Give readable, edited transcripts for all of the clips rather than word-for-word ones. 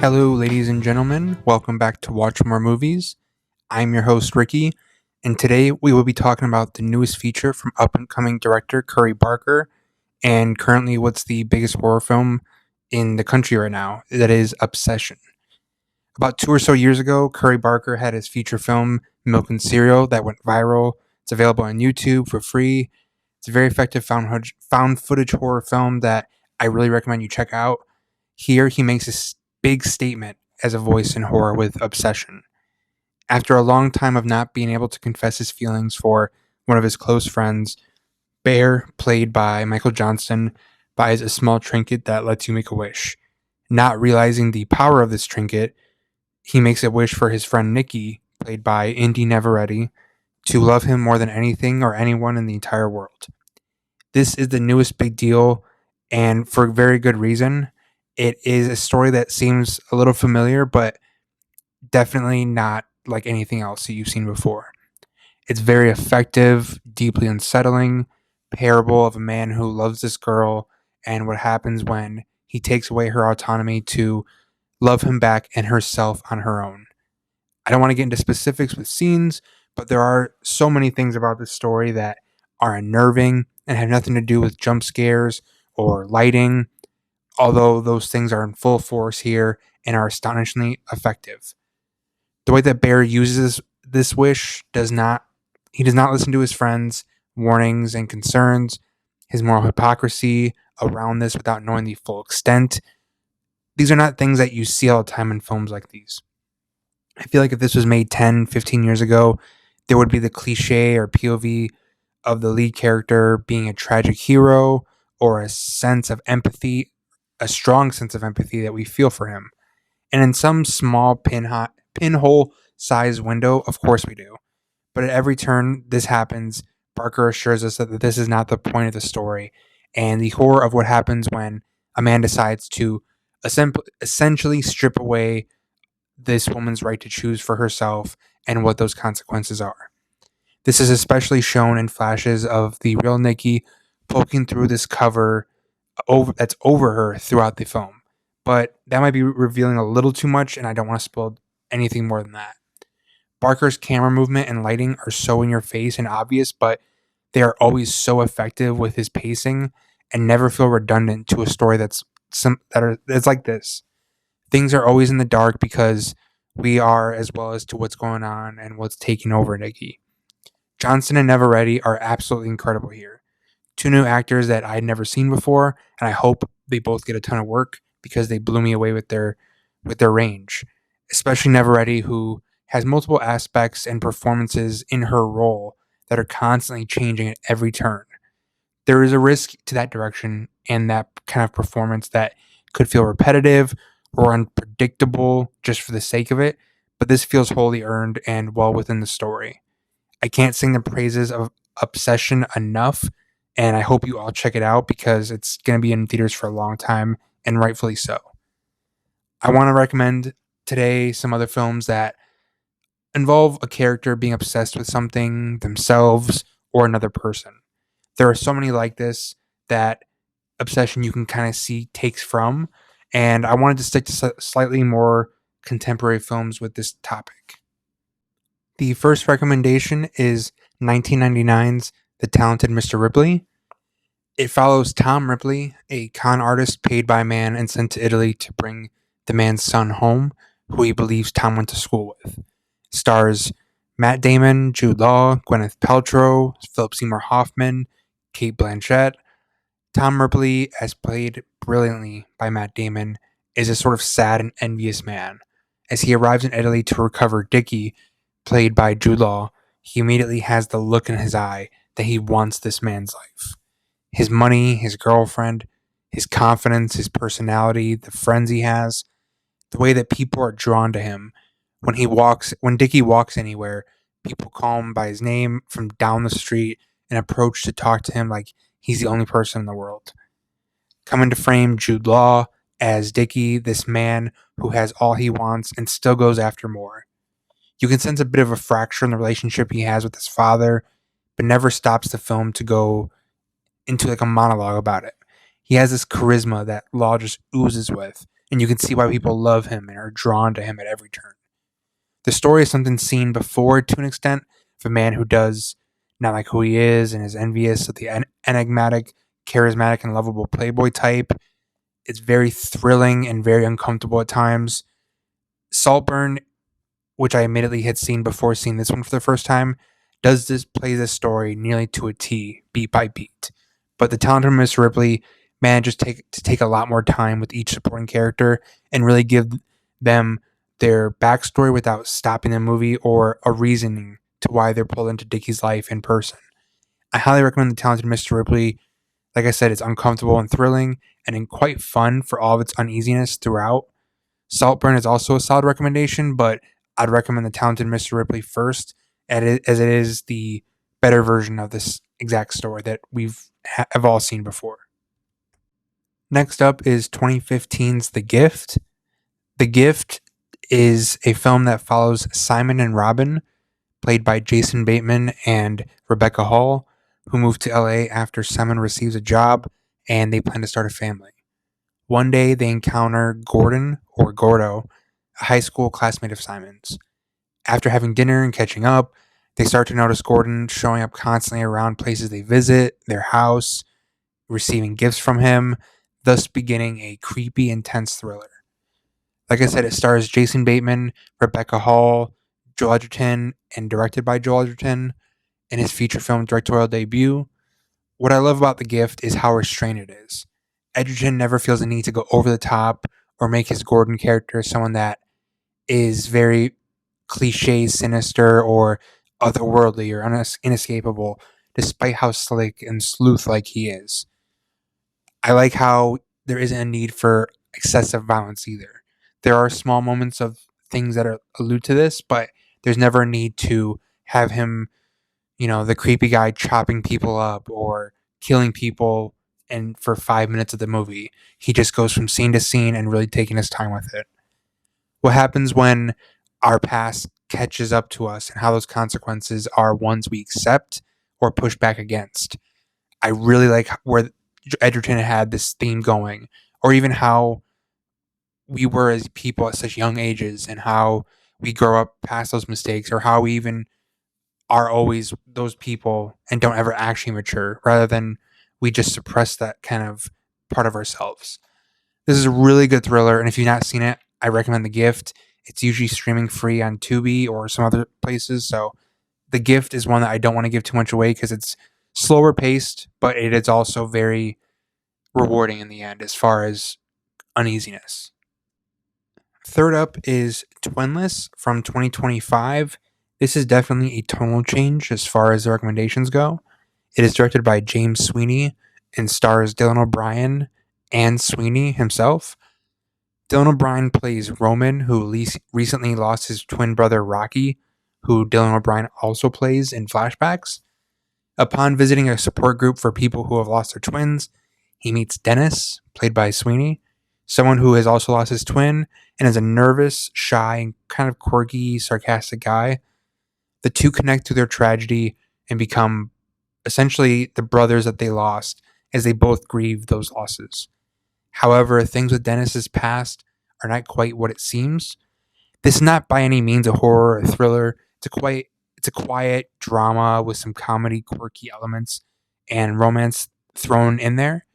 Hello, ladies and gentlemen. Welcome back to Watch More Movies. I'm your host, Ricky, and today we will be talking about the newest feature from up and coming director Curry Barker, and currently what's the biggest horror film in the country right now, that is Obsession. About 2 or so years ago, Curry Barker had his feature film, Milk and Cereal, that went viral. It's available on YouTube for free. It's a very effective found footage horror film that I really recommend you check out. Here, he makes a big statement as a voice in horror with Obsession. After a long time of not being able to confess his feelings for one of his close friends, Bear, played by Michael Johnston, buys a small trinket that lets you make a wish. Not realizing the power of this trinket, he makes a wish for his friend Nikki, played by Indy Neveretti, to love him more than anything or anyone in the entire world. This is the newest big deal, and for very good reason. It is a story that seems a little familiar, but definitely not like anything else that you've seen before. It's very effective, deeply unsettling parable of a man who loves this girl and what happens when he takes away her autonomy to love him back and herself on her own. I don't want to get into specifics with scenes, but there are so many things about this story that are unnerving and have nothing to do with jump scares or lighting, although those things are in full force here and are astonishingly effective. The way that Bear uses this wish does not listen to his friends' warnings and concerns, his moral hypocrisy around this without knowing the full extent. These are not things that you see all the time in films like these. I feel like if this was made 10, 15 years ago, there would be the cliche or POV of the lead character being a tragic hero or a strong sense of empathy that we feel for him. And in some small pinhole size window, of course we do. But at every turn this happens, Barker assures us that this is not the point of the story, and the horror of what happens when a man decides to essentially strip away this woman's right to choose for herself and what those consequences are. This is especially shown in flashes of the real Nikki poking through this cover that's over her throughout the film. But that might be revealing a little too much, and I don't want to spoil anything more than that. Barker's camera movement and lighting are so in your face and obvious, but they are always so effective with his pacing and never feel redundant to a story that's like this. Things are always in the dark because we are, as well as to what's going on and what's taking over Nikki. Johnston and Neveretti are absolutely incredible here. Two new actors that I'd never seen before, and I hope they both get a ton of work because they blew me away with their range. Especially Neveretti, who has multiple aspects and performances in her role that are constantly changing at every turn. There is a risk to that direction and that kind of performance that could feel repetitive or unpredictable just for the sake of it, but this feels wholly earned and well within the story. I can't sing the praises of Obsession enough, and I hope you all check it out because it's going to be in theaters for a long time, and rightfully so. I want to recommend today some other films that involve a character being obsessed with something themselves or another person. There are so many like this that Obsession you can kind of see takes from, and I wanted to stick to slightly more contemporary films with this topic. The first recommendation is 1999's The Talented Mr. Ripley. It follows Tom Ripley, a con artist paid by a man and sent to Italy to bring the man's son home, who he believes Tom went to school with. It stars Matt Damon, Jude Law, Gwyneth Paltrow, Philip Seymour Hoffman, Kate Blanchett. Tom Ripley, as played brilliantly by Matt Damon, is a sort of sad and envious man. As he arrives in Italy to recover Dickie, played by Jude Law, he immediately has the look in his eye that he wants this man's life. His money, his girlfriend, his confidence, his personality, the friends he has, the way that people are drawn to him. When Dickie walks anywhere, people call him by his name from down the street and approach to talk to him like he's the only person in the world. Come into frame Jude Law as Dickie, this man who has all he wants and still goes after more. You can sense a bit of a fracture in the relationship he has with his father, but never stops the film to go into like a monologue about it. He has this charisma that Law just oozes with, and you can see why people love him and are drawn to him at every turn. The story is something seen before to an extent of a man who does not like who he is and is envious of the enigmatic, charismatic, and lovable playboy type. It's very thrilling and very uncomfortable at times. Saltburn, which I admittedly had seen before seeing this one for the first time, does this play this story nearly to a T, beat by beat. But the talented Miss Ripley manages to take a lot more time with each supporting character and really give them their backstory without stopping the movie or a reasoning to why they're pulled into Dickie's life in person. I highly recommend The Talented Mr. Ripley. Like I said, it's uncomfortable and thrilling and quite fun for all of its uneasiness throughout. Saltburn is also a solid recommendation, but I'd recommend The Talented Mr. Ripley first, as it is the better version of this exact story that have all seen before. Next up is 2015's The Gift. The Gift is a film that follows Simon and Robin, played by Jason Bateman and Rebecca Hall, who moved to LA after Simon receives a job and they plan to start a family. One day they encounter Gordon, or Gordo, a high school classmate of Simon's. After having dinner and catching up, they start to notice Gordon showing up constantly around places they visit, their house, receiving gifts from him, thus beginning a creepy, intense thriller. Like I said, it stars Jason Bateman, Rebecca Hall, Joel Edgerton, and directed by Joel Edgerton in his feature film directorial debut. What I love about The Gift is how restrained it is. Edgerton never feels the need to go over the top or make his Gordon character someone that is very cliche, sinister, or otherworldly or inescapable, despite how slick and sleuth-like he is. I like how there isn't a need for excessive violence either. There are small moments of things that allude to this, but there's never a need to have him, the creepy guy chopping people up or killing people and for 5 minutes of the movie. He just goes from scene to scene and really taking his time with it. What happens when our past catches up to us and how those consequences are ones we accept or push back against. I really like where Edgerton had this theme going, or even how we were as people at such young ages and how we grow up past those mistakes, or how we even are always those people and don't ever actually mature, rather than we just suppress that kind of part of ourselves. This is a really good thriller, and if you've not seen it, I recommend The Gift. It's usually streaming free on Tubi or some other places, so The Gift is one that I don't want to give too much away because it's slower paced, but it is also very rewarding in the end as far as uneasiness. Third up is Twinless from 2025. This is definitely a tonal change as far as the recommendations go. It is directed by James Sweeney and stars Dylan O'Brien and Sweeney himself. Dylan O'Brien plays Roman, who recently lost his twin brother Rocky, who Dylan O'Brien also plays in flashbacks. Upon visiting a support group for people who have lost their twins, he meets Dennis, played by Sweeney, someone who has also lost his twin and is a nervous, shy, and kind of quirky, sarcastic guy. The two connect through their tragedy and become essentially the brothers that they lost as they both grieve those losses. However, things with Dennis's past are not quite what it seems. This is not by any means a horror or thriller. It's a quiet drama with some comedy, quirky elements, and romance thrown in there.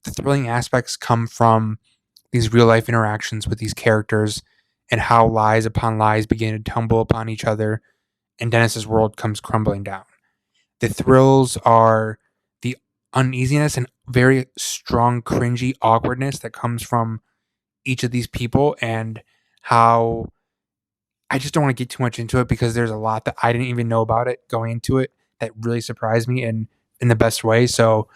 The thrilling aspects come from these real life interactions with these characters and how lies upon lies begin to tumble upon each other and Dennis's world comes crumbling down. The thrills are the uneasiness and very strong, cringy awkwardness that comes from each of these people, and how I just don't want to get too much into it because there's a lot that I didn't even know about it going into it that really surprised me in the best way. So,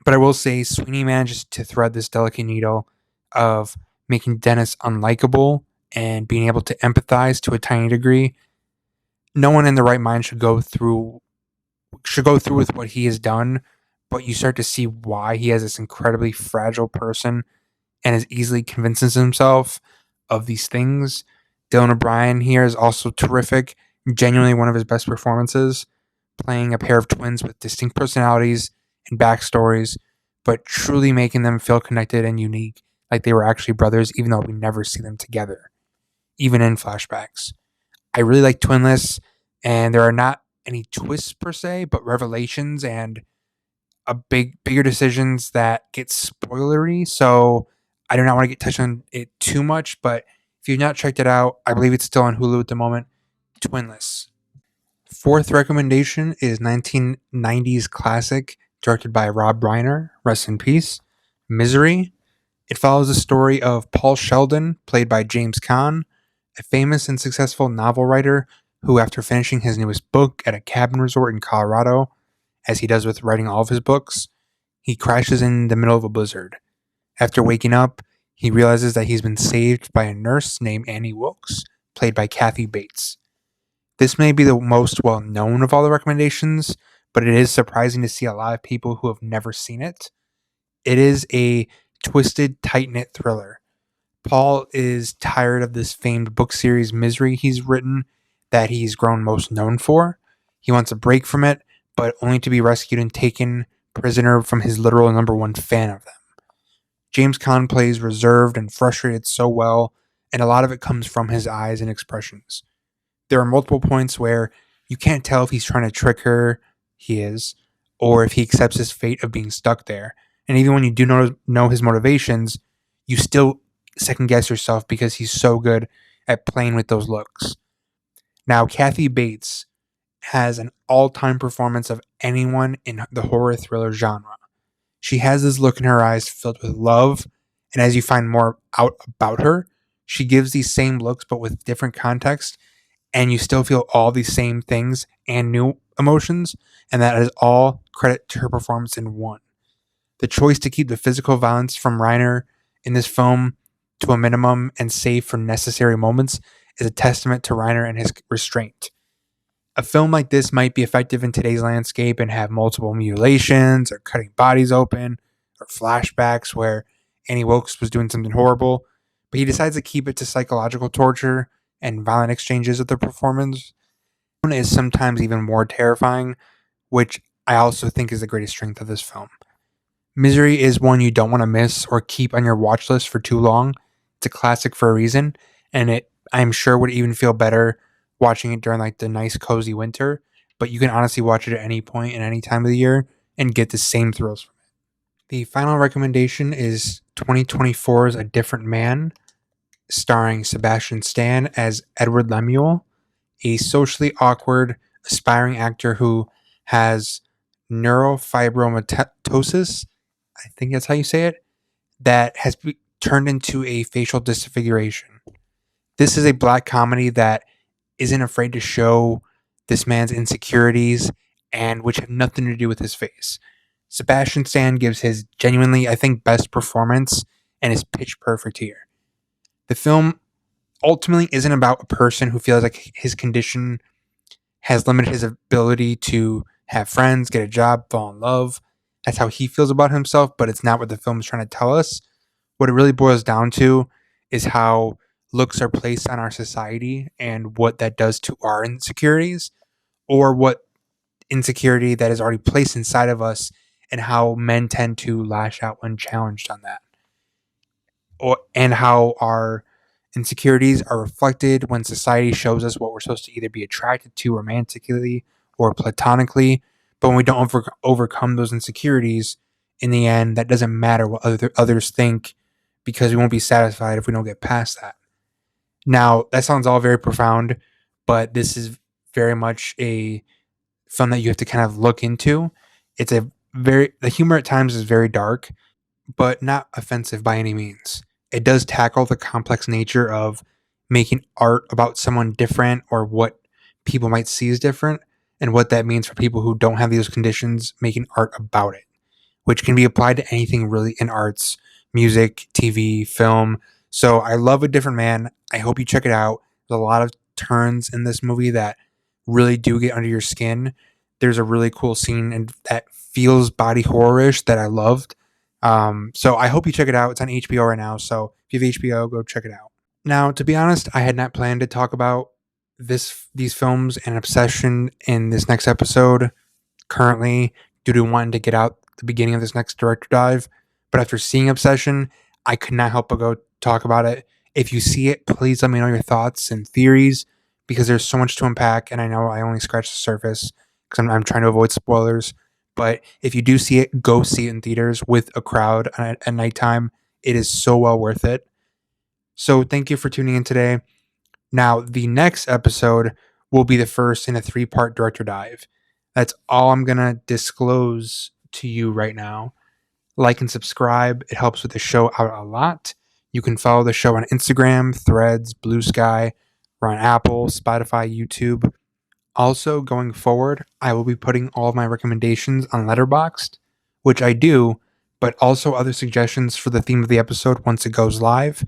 but I will say Sweeney manages to thread this delicate needle of making Dennis unlikable and being able to empathize to a tiny degree. No one in the right mind should go through with what he has done, but you start to see why he has this incredibly fragile person and as easily convinces himself of these things. Dylan O'Brien here is also terrific, genuinely one of his best performances, playing a pair of twins with distinct personalities and backstories, but truly making them feel connected and unique like they were actually brothers, even though we never see them together, even in flashbacks. I really like Twinless, and there are not any twists per se, but revelations and bigger decisions that get spoilery. So I do not want to get touched on it too much, but if you've not checked it out, I believe it's still on Hulu at the moment. Twinless. Fourth recommendation is 1990s classic directed by Rob Reiner. Rest in peace. Misery. It follows the story of Paul Sheldon, played by James Caan, a famous and successful novel writer who, after finishing his newest book at a cabin resort in Colorado, as he does with writing all of his books, he crashes in the middle of a blizzard. After waking up, he realizes that he's been saved by a nurse named Annie Wilkes, played by Kathy Bates. This may be the most well known of all the recommendations, but it is surprising to see a lot of people who have never seen it. It is a twisted, tight knit thriller. Paul is tired of this famed book series Misery he's written that he's grown most known for. He wants a break from it, but only to be rescued and taken prisoner from his literal number one fan of them. James Caan plays reserved and frustrated so well, and a lot of it comes from his eyes and expressions. There are multiple points where you can't tell if he's trying to trick her, he is, or if he accepts his fate of being stuck there. And even when you do know his motivations, you still second guess yourself because he's so good at playing with those looks. Now, Kathy Bates has an all-time performance of anyone in the horror thriller genre. She has this look in her eyes filled with love, and as you find more out about her, she gives these same looks but with different context, and you still feel all these same things and new emotions, and that is all credit to her performance in one. The choice to keep the physical violence from Reiner in this film to a minimum and save for necessary moments is a testament to Reiner and his restraint. A film like this might be effective in today's landscape and have multiple mutilations or cutting bodies open or flashbacks where Annie Wilkes was doing something horrible, but he decides to keep it to psychological torture and violent exchanges of the performance. Is sometimes even more terrifying, which I also think is the greatest strength of this film. Misery is one you don't want to miss or keep on your watch list for too long. It's a classic for a reason, and I'm sure would even feel better watching it during like the nice cozy winter, but you can honestly watch it at any point and any time of the year and get the same thrills from it. The final recommendation is 2024's A Different Man, starring Sebastian Stan as Edward Lemuel, a socially awkward, aspiring actor who has neurofibromatosis, I think that's how you say it, that has turned into a facial disfiguration. This is a black comedy that isn't afraid to show this man's insecurities and which have nothing to do with his face. Sebastian Stan gives his genuinely, I think, best performance and is pitch perfect here. The film ultimately isn't about a person who feels like his condition has limited his ability to have friends, get a job, fall in love. That's how he feels about himself, but it's not what the film is trying to tell us. What it really boils down to is how looks are placed on our society and what that does to our insecurities, or what insecurity that is already placed inside of us and how men tend to lash out when challenged on that. And how our insecurities are reflected when society shows us what we're supposed to either be attracted to romantically or platonically. But when we don't overcome those insecurities, in the end, that doesn't matter what others think, because we won't be satisfied if we don't get past that. Now, that sounds all very profound, but this is very much a film that you have to kind of look into. The humor at times is very dark, but not offensive by any means. It does tackle the complex nature of making art about someone different or what people might see as different, and what that means for people who don't have these conditions making art about it, which can be applied to anything really in arts, music, TV, film. So I love A Different Man. I hope you check it out. There's a lot of turns in this movie that really do get under your skin. There's a really cool scene and that feels body horror-ish that I loved. So I hope you check it out. It's on HBO right now. So if you have HBO, go check it out. Now, to be honest, I had not planned to talk about these films and Obsession in this next episode currently, due to wanting to get out the beginning of this next director dive. But after seeing Obsession, I could not help but go talk about it. If you see it, please let me know your thoughts and theories because there's so much to unpack, and I know I only scratched the surface because I'm trying to avoid spoilers. But if you do see it, go see it in theaters with a crowd at nighttime. It is so well worth it. So thank you for tuning in today. Now, the next episode will be the first in a 3-part director dive. That's all I'm going to disclose to you right now. Like and subscribe. It helps with the show out a lot. You can follow the show on Instagram, Threads, Bluesky. We're on Apple, Spotify, YouTube. Also, going forward, I will be putting all of my recommendations on Letterboxd, which I do, but also other suggestions for the theme of the episode once it goes live.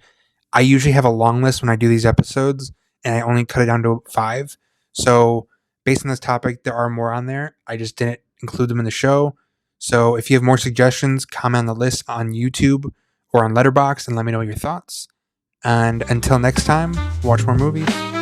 I usually have a long list when I do these episodes, and I only cut it down to 5. So, based on this topic, there are more on there. I just didn't include them in the show. So, if you have more suggestions, comment on the list on YouTube or on Letterboxd and let me know your thoughts. And until next time, watch more movies.